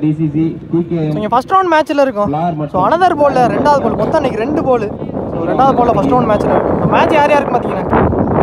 DCC TKM. நீங்க first round மேட்ச்ல இருக்கோம். சோ அனதர் பால்ல ரெண்டாவது பால் மொத்தம் இன்னைக்கு 2 பால். சோ ரெண்டாவது பால்ல ஃபர்ஸ்ட் ரவுண்ட் மேட்ச்ல இந்த மேட்ச் யார் யாருக்கு பாத்தீங்கன்னா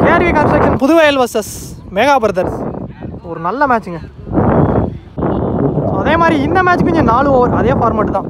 KRV construction Puduvayal versus mega brothers. ஒரு நல்ல மேட்ச்ங்க. அதே மாதிரி இந்த மேட்ச் கொஞ்சம் 4 ஓவர் அதே ஃபார்மேட் தான்.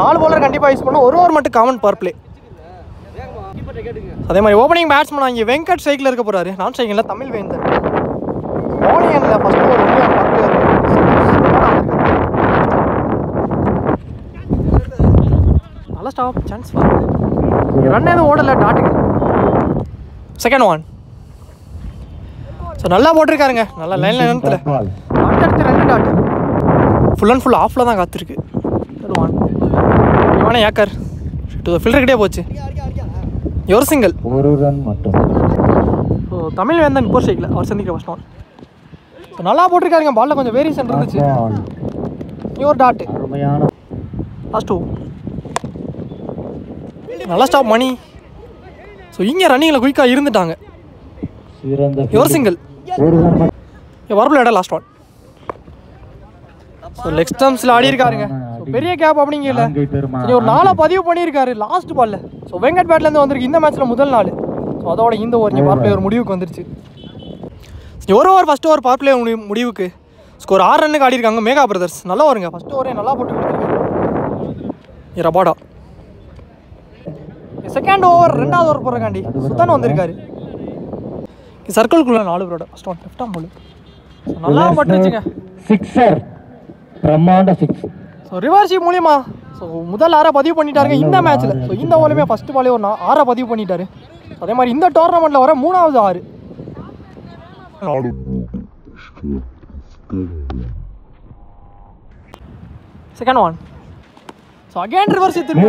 4 bowler கண்டிப்பா யூஸ் பண்ணோம். 1 ஓவர் மட்டும் காமன் பவர் பிளே. அதே மாதிரி ஓப்பனிங் பேட்ஸ்மேன் இங்கே வெங்கட் ஸ்ட்ரைக்கில் இருக்க போறாரு. நான் ஸ்ட்ரைக்கில் தமிழ் வேந்தன். பவுலிங்கில் ஃபர்ஸ்ட் ஓவர் நல்ல ஸ்டாப் சான்ஸ் ரன் எதுவும் ஓடலை டாட்டுங்க. Second one. ஸோ நல்லா போட்டிருக்காருங்க. நல்லா லைன் நேரத்தில் அடுத்தடுத்து 2 டாட் ஃபுல் அண்ட் ஃபுல் ஆஃபில் தான் காத்திருக்கு. ஒன் இவனே ஏக்கர் டு ஃபில்டர்கிட்டே போச்சு. ஒரு சிங்கிள் ஒரு ரன் மட்டும். ஸோ தமிழ் வேந்தன் இப்போ ஸ்ட்ரைக்கில் அவர் சந்திக்கிற ஃபர்ஸ்ட் ஒன். ஸோ நல்லா போட்டிருக்காருங்க. பாலில் கொஞ்சம் வேரியேஷன் இருந்துச்சு. ஒரு டாட்டு லாஸ்ட் 2 நல்லா ஸ்டாப் மணி. ஸோ இங்கே ரன்னிங்கில் குயிக்காக இருந்துட்டாங்க. ஒரு சிங்கிள் வரப்புல இடம் லாஸ்ட் ஒன். ஸோ லெக் ஸ்டம்ப்ஸில் ஆடி இருக்காருங்க. பெரிய கேப் அப்படிங்கல ஒரு 4 பதிவு பண்ணியிருக்காரு லாஸ்ட் பால்ல. ஸோ வெங்கட் பேட்லேருந்து வந்திருக்கு இந்த மேட்ச்சில் முதல் 4. ஸோ அதோட இந்த ஓவர் பவர் பிளே ஒரு முடிவுக்கு வந்துருச்சு. ஒரு over first over power play முடிவுக்கு ஸ்கோர் 6 ரன்னுக்கு ஆடி இருக்காங்க மெகா பிரதர்ஸ். நல்லா வருங்க. ஃபர்ஸ்ட் ஓவரே நல்லா போட்டு கொடுத்துருக்காரு ரபாடா. செகண்ட் ஓவர் 2வது ஓவர் போடுறக்காண்டி சுத்தன் வந்திருக்காரு. சர்க்கிள்குள்ள 4 ஓவரோட ஃபர்ஸ்ட் ஒன் லெஃப்ட் ஆம் பால் நல்லா பட்டுருச்சுங்க. சிக்ஸர் பிரம்மாண்ட சிக்ஸ். ஸோ ரிவர்ஷிப் மூலியமா ஸோ முதல் 6 பதிவு பண்ணிட்டாருங்க இந்த மேட்ச்சில். ஸோ இந்த ஓவருமே ஃபர்ஸ்ட் பாலே ஒரு 6 பதிவு பண்ணிட்டாரு. அதே மாதிரி இந்த டோர்னமெண்ட்டில் வர 3வது 6. Second one. So again reverse திரும்பி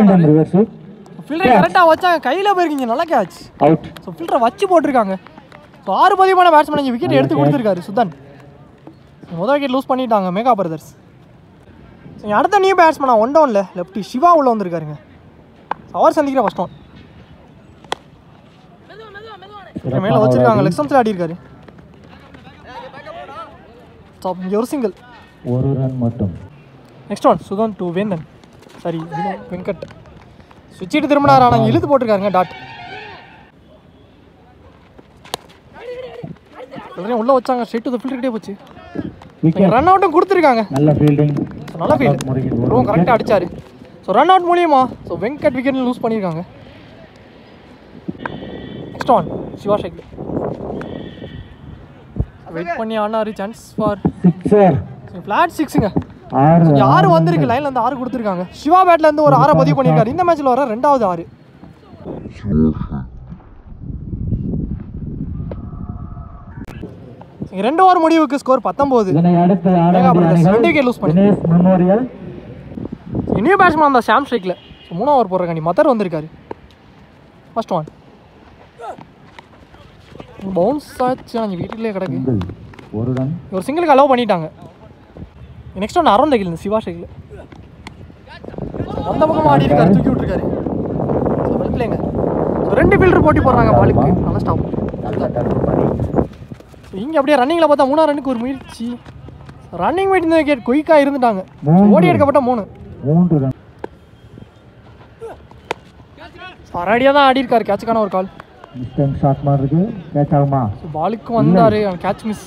ஃபில்டரை கரெக்டாக வச்சாங்க. கையில் போயிருக்கீங்க நல்ல கேட்ச் அவுட். ஸோ ஃபில்டரை வச்சு போட்டிருக்காங்க. ஸோ 6 பதிவான பேட்ஸ்மேன் இங்கே விக்கெட் எடுத்து கொடுத்துருக்காரு சுதன். முதல் விக்கெட் லூஸ் பண்ணிட்டாங்க மெகா பிரதர்ஸ். ஸோ அடுத்த நியூ பேட்ஸ்மேனா 1 டவுனில் லெஃப்டி சிவா உள்ள வந்திருக்காருங்க. அவர் சந்திக்கிற ஃபர்ஸ்ட் ஒன் மேலே வச்சிருக்காங்க. லெக் ஸ்டம்ப்ஸில் ஆடி இருக்காரு. இங்கே ஒரு சிங்கிள் ஒரு ரன் மட்டும். நெக்ஸ்ட் ஒன் சுதன் டு வேந்தன் சரி வெங்கட் சுவிட்சிட்டு திரும்பினார். ஆனால் இழுத்து போட்டிருக்காருங்க டாட். உள்ள வச்சாங்க ஸ்ட்ரெயிட் டு தி ஃபீல்டர்கிட்டே போச்சு. ரன் அவுட்டும் கொடுத்துருக்காங்க. நல்ல ஃபீல்டிங் நல்ல ஃபீல்ட் ரொம்ப கரெக்டாக அடிச்சாரு. ஸோ ரன் அவுட் மூலியமா ஸோ வெங்கட் விக்கெட் லூஸ் பண்ணியிருக்காங்க. நெக்ஸ்ட் ஒன் சிவா ஷேக் வெயிட் பண்ணி ஆனாரு. சான்ஸ் ஃபார் சிக்ஸர் ஃபிளாட் 6ங்க. 6 வந்திருக்கு லைன்ல இருந்து 6 கொடுத்துருக்காங்க. சிவா பேட்ல இருந்து ஒரு 6 பதிவு பண்ணியிருக்காரு. இந்த மேட்ச்ல வர 2வது 6. இங்க 2 ஓவர் முடிவுக்கு ஸ்கோர் 19. விக்கெட் லூஸ் பண்ணி நியூ பேட்ஸ்மேன் அந்த சாம் ஸ்ட்ரைக்ல 3 ஓவர் போடுறக்காண்டி மதர் வந்திருக்காரு. ஃபர்ஸ்ட் ஒன் பவுன்ஸ் ஆச்சு. அங்கே வீட்டிலே கிடக்கு. ஒரு ரன் ஒரு சிங்கிளுக்கு அலோவ் பண்ணிட்டாங்க. நெக்ஸ்ட் ஒன் அரௌண்ட் தைக்கல சிவா ஷேக்ல அந்த பக்கம் ஆடி இருக்காரு. தூக்கி விட்டுருக்காரு. ஸோ வெல் பிளேங்க. ஸோ 2 ஃபீல்டர் போட்டி போடுறாங்க பாலுக்கு. நல்லா ஸ்டாப். இங்கே அப்படியே ரன்னிங்கில் பார்த்தா 3 ரன்னுக்கு ஒரு முயற்சி. ரன்னிங் வெயிட் இந்த விக்கெட் குயிக்காக இருந்துட்டாங்க. ஓடி எடுக்கப்பட்ட 3 ரன். அரடியாக தான் ஆடி இருக்காரு. கேட்சுக்கான ஒரு கால். ஷாட் மாருக்கு கேட்ச் ஆகுமா? பாலுக்கு வந்தாரு கேட்ச் மிஸ்.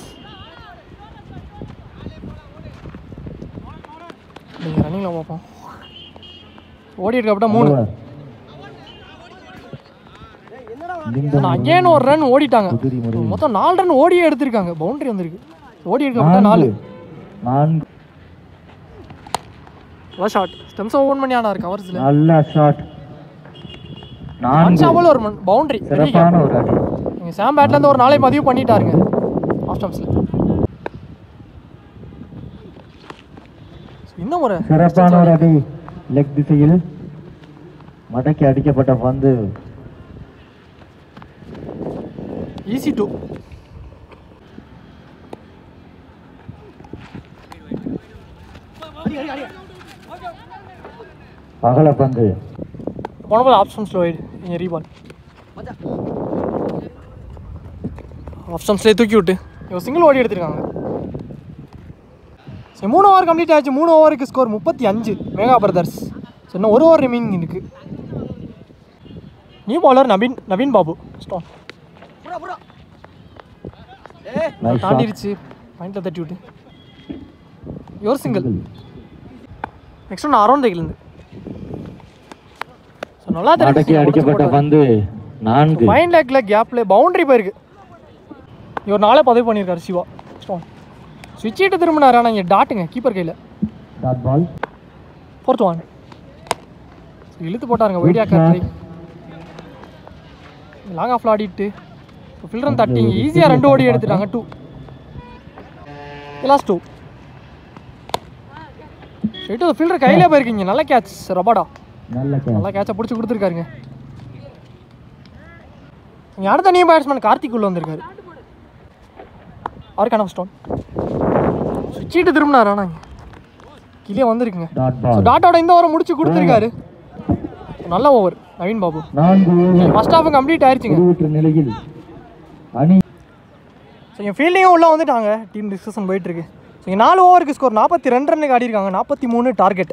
நீங்கள் ரன்னிங்கில் பார்ப்போம். ஓடி எடுக்கப்பட்ட 3. அகேன் ஒரு ரன் ஓடிட்டாங்க. மொத்தம் 4 ரன் ஓடியே எடுத்திருக்காங்க. பவுண்டரி வந்திருக்கு. ஓடி எடுக்கப்பட்ட 4. நல்ல ஷாட். ஸ்டெம்ஸ் ஓபன் பண்ணி ஆனார் கவர்ஸ்ல. நல்ல ஷாட். 4 பால் ஒரு பவுண்டரி. நீங்க சாம் பேட்ல இருந்து ஒரு 4 பதிவு பண்ணிட்டாருங்க ஆஃப் ஸ்டம்ப்ஸ்ல. இன்னும் ஒரு சிறப்பான ஒரு அடி லெக் திசையில் மடக்கி அடிக்கப்பட்ட பந்து. ஈஸி 2. பகல பந்து போன பால் ஆப்ஷன் ஸ்லோயிடு. இங்கே ரீபால் ஆப்ஷன்ஸ்லேயே தூக்கி விட்டு இவங்க சிங்கிள் ஓடி எடுத்திருக்காங்க. ஸோ 3 ஓவர் கம்ப்ளீட் ஆயிடுச்சு. 3 ஓவருக்கு ஸ்கோர் 35 மெகா பிரதர்ஸ். ஸோ இன்னும் 1 ஓவர் ரிமைனிங் இருக்குது. நியூ பாலர் நவீன் பாபு ஸ்டான் தாண்டிருச்சு. பாயிண்டில் தட்டி விட்டு யோர் சிங்கிள். நெக்ஸ்ட் ஒன்று அரௌண்ட் தைக்கிலேருந்து. ஸோ நல்லா அடிக்கப்பட்ட பந்து 4. மைண்ட் லேக்ல கேப்ல பவுண்டரி போயிருக்கு. இவர் 4 பதிவு பண்ணியிருக்காரு சிவா ஸ்டான். ஸ்விட்சிட்டு திரும்பினார். ஆனால் இங்கே டாட்டுங்க கீப்பர் கையில். Dot ball 4th 1. இழுத்து போட்டாருங்க வைடியா கார்ட்ரி. லாங் ஆஃப்ல ஆடிட்டு ஃபில்டர் தட்டி ஈஸியாக 2 ஓடி எடுத்துட்டாங்க. 2 லாஸ்ட் 2 ஸ்ட்ரைட்டு ஃபீல்டர் கையிலே போயிருக்கீங்க. நல்ல கேட்ச் ரபாடா. நல்லா கேட்சை பிடிச்சி கொடுத்துருக்காருங்க. இங்கே அடுத்த நியூ பேட்ஸ்மேன் கார்த்திக் உள்ள வந்திருக்காரு. அவருக்கான ஸ்டோன் சுவிட்சிட்டு திரும்பினார். ஆனால் கீழே வந்திருக்குங்க. ஸோ டாட்டோட இந்த ஓவரை முடிச்சு கொடுத்துருக்காரு. நல்ல over Naveen Babu. First half complete ஆயிடுச்சுங்க. ஸோ என் ஃபீல்டிங்கும் உள்ளே வந்துட்டாங்க. டீம் டிஸ்கஷன் போயிட்டுருக்கு. ஸோ இங்கே 4 ஓவருக்கு ஸ்கோர் 42 ரன்னுக்கு ஆடிருக்காங்க. 43 டார்கெட்.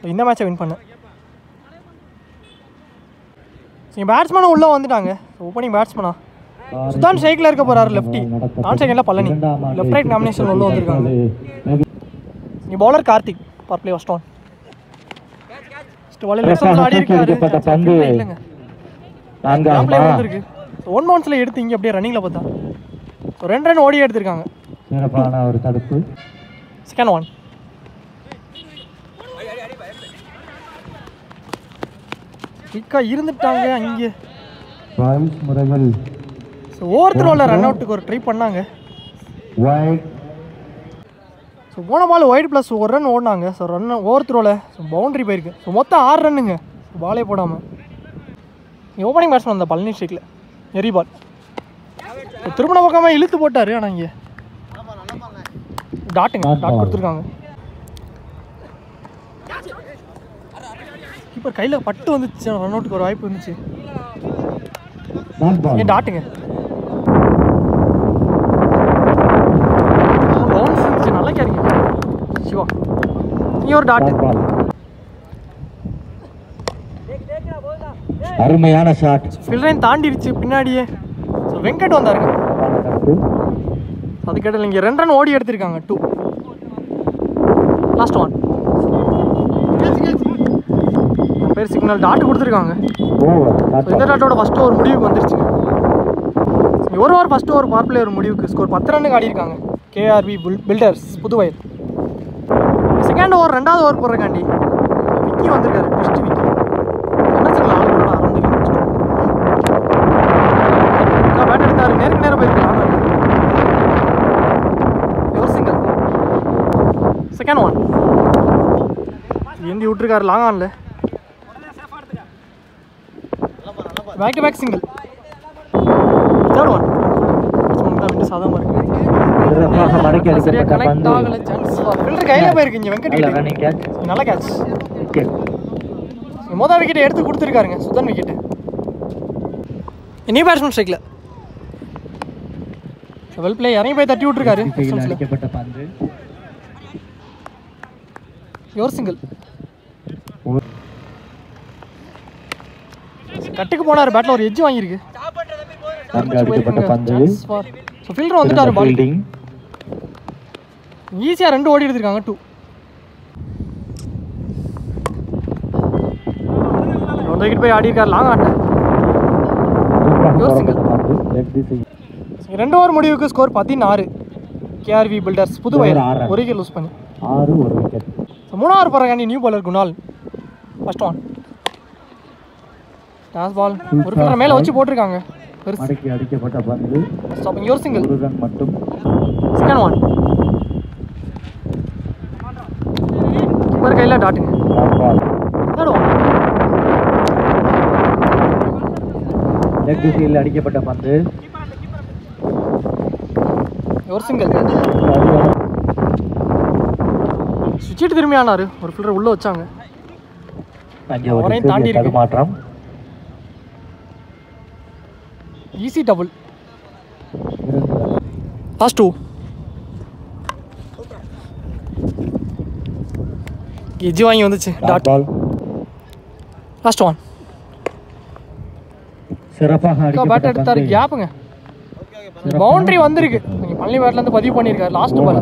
ஸோ இந்த மேட்சை வின் பண்ண ஸோ பேட்ஸ்மேனும் உள்ளே வந்துட்டாங்க. ஓப்பனிங் பேட்ஸ்மேனா சுதான் ஷேக்கில் இருக்க போகிறாரு. லெஃப்டி நான் செகண்டில் பழனி. லெஃப்ட் ரைட் நாமினேஷன் உள்ளே வந்திருக்காங்க. நீ bowler Karthik per play first on. ஆடி இருக்காரு. இல்லைங்க வந்திருக்கு. ஸோ 1 பவுன்ஸில் எடுத்து இங்கே அப்படியே ரன்னிங்கில் பார்த்தா ஸோ 2 ரன் ஓடி எடுத்திருக்காங்க. ஒரு தடுப்பு. செகண்ட் 1. குயிக்காக இருந்துட்டாங்க அங்கே. முறைகள் ஸோ ஒவ்வொருத்தரோட ரன் அவுட்டுக்கு ஒரு ட்ரை பண்ணாங்க. ஸோ போன பால் ஒயிட் ப்ளஸ் 1 ரன் ஓடினாங்க. ஸோ ரன் ஒவ்வொருத்தரோட ஸோ பவுண்டரி போயிருக்கு. ஸோ மொத்தம் 6 ரன்னுங்க. பாலே போடாமல் ஓப்பனிங் பேட்ஸ்மேன் அந்த பழனி ஸ்ட்ரைக்கில் எரி பால் திருமண பக்கமாக இழுத்து போட்டார். ஆனால் இங்கே டாட்டுங்க டாட் கொடுத்துருக்காங்க. கீப்பர் கையில் பட்டு வந்துச்சு. ரன் அவுட்டுக்கு ஒரு வாய்ப்பு இருந்துச்சு. ஏன் டாட்டுங்க பவுன்ஸ் இருந்துச்சு. நல்லா கேரிங்க சிவா. இங்கே ஒரு டாட்டு. அருமையான ஷாட். ஃபில்டரையும் தாண்டிடுச்சு பின்னாடியே. ஸோ வெங்கட் வந்தாருங்க. அது கேட்டல இங்கே 2 ரன் ஓடி எடுத்திருக்காங்க. 2 லாஸ்ட் 1. பேர் சிக்னல் டாட்டு கொடுத்துருக்காங்க. இந்த டாட்டோட ஃபர்ஸ்ட் ஓவர் முடிவுக்கு வந்துருச்சுங்க. 1 over first over power play ஒரு முடிவுக்கு ஸ்கோர் 10 ரன்னுக்கு ஆடிருக்காங்க. KRV builders Puduvayal. Second over 2வது ஓவர் போடுறக்காண்டி விக்கி வந்திருக்காரு. ஃபர்ஸ்ட் விக்கி பேட் எடுத்தாரு. நேருக்கு நேரம் போயிருக்காங்க. Single second 1. ஏந்தி விட்டுருக்காரு long on. Back to back single. Third 1. சாதாரணமாக இருக்கு. சரியா கனெக்ட் ஆகல. சான்ஸ் ஃபில்டர் கையில போயிருக்கு. இங்கே வெங்கட் கிட்ட நல்ல கேட்ச். மொதல் விக்கெட் எடுத்து கொடுத்துருக்காருங்க. சுதன் விக்கெட். நியூ பேட்ஸ்மேன் ஸ்ட்ரைக்கில் வெல் பிளே இறங்கி போய் தட்டி விட்டுருக்காரு. Your single. கட்டுக்கு போனார். பேட்டில் ஒரு எட்ஜ் வாங்கியிருக்கு. ஃபீல்டர் வந்துட்டாரு. பால் ஈஸியாக 2 ஓடி எடுத்திருக்காங்க. 2 விக்கெட் போய் ஆடி இருக்காரு. லாங் ஆட்ட 2 ஓவர் முடிவுக்கு score 16. KRV builders Puduvayal 1 wicket lose பண்ணி 6 1 விக்கெட். 3வது ஓவர் போடுறாங்க. New bowler Kunal first 1. Toss ball ஒரு ஃபீல்டர் மேலே வச்சு போட்டிருக்காங்க. மடக்கி அடிக்கப்பட்ட பந்து ஸ்டாப்பிங். யோர் சிங்கிள். 1 ரன் மட்டும். செகண்ட் 1. கீப்பர் கையில் டாட்டுங்க. தேர்ட் 1. லெக் திசையில் அடிக்கப்பட்ட பந்து. ஒரு சிங்கிள். சுவிட்சிட்டு திரும்பி ஆனாரு. ஒரு ஃபீல்டர் உள்ள வச்சாங்க. அவரையும் தாண்டி இருக்கு. மாற்றம். Easy double. லாஸ்ட் 2. எஜ்ஜு வாங்கி வந்துச்சு. Dot ball last one. சிறப்பாக பேட் எடுத்தாரு. கேப்புங்க. பவுண்டரி வந்திருக்கு. நீங்கள் பழனி பேட்லேருந்து பதிவு பண்ணியிருக்காரு லாஸ்ட் பால்.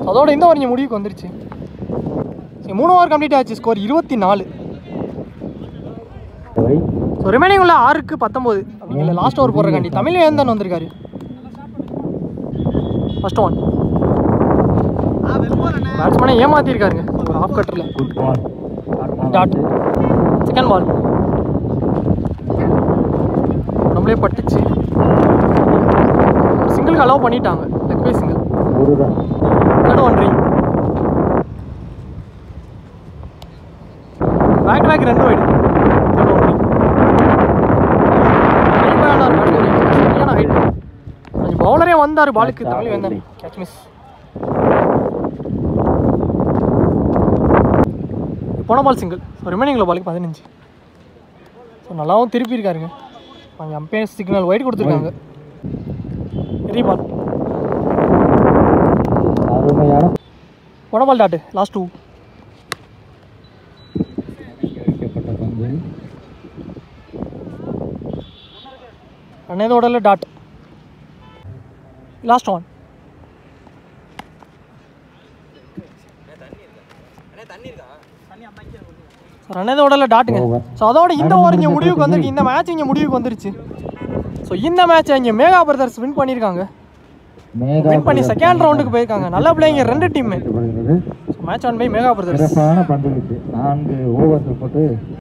அதோட இந்த ஓவர் இங்கே முடிவுக்கு வந்துருச்சு. சரி 3 ஓவர் கம்ப்ளீட் ஆச்சு. ஸ்கோர் 24. ஸோ ரிமைனிங் உள்ள 6க்கு 19 அப்படிங்கிற லாஸ்ட் ஓவர் போடுறக்காண்டி தமிழ் வேந்தன் வந்திருக்காரு. First one. பேட்ஸ்மேனை ஏமாத்திருக்காருங்க ஒரு ஹாஃப் கட்டரில். டாட். செகண்ட் பால் நம்மளே பட்டுச்சு. சிங்கிளுக்கு அலோவ் பண்ணிட்டாங்க. Leg bye single. Third one ring. Back to back 2 wide. Third one ring. சரியான ஹைட். கொஞ்சம் பவுலரே வந்தார் பாலுக்கு. தமிழ் வேந்தன் கேட்ச் மிஸ். போன பால் சிங்கிள். ஸோ ரிமைனிங்கில் பாலுக்கு 15. ஸோ நல்லாவும் திருப்பியிருக்காருங்க. அவங்க அம்பையர் சிக்னல் ஒயிட் கொடுத்துருக்காங்க. ரீபால். போன பால் டாட்டு. லாஸ்ட் 2. ரன்னேதோட டாட். Last one. ரன்னேதோட டாட்டுங்க. ஸோ அதோட இந்த ஓவர் இங்கே முடிவுக்கு வந்துருக்கு. இந்த மேட்ச் இங்கே முடிவுக்கு வந்துருச்சு. ஸோ இந்த மேட்சை இங்கே மேகா பிரதர்ஸ் வின் பண்ணியிருக்காங்க. வின் பண்ணி செகண்ட் ரவுண்டுக்கு போயிருக்காங்க. நல்ல பிளேயிங்க 2 team. Match won by Mega brothers. 4 ஓவர்கள் போட்டு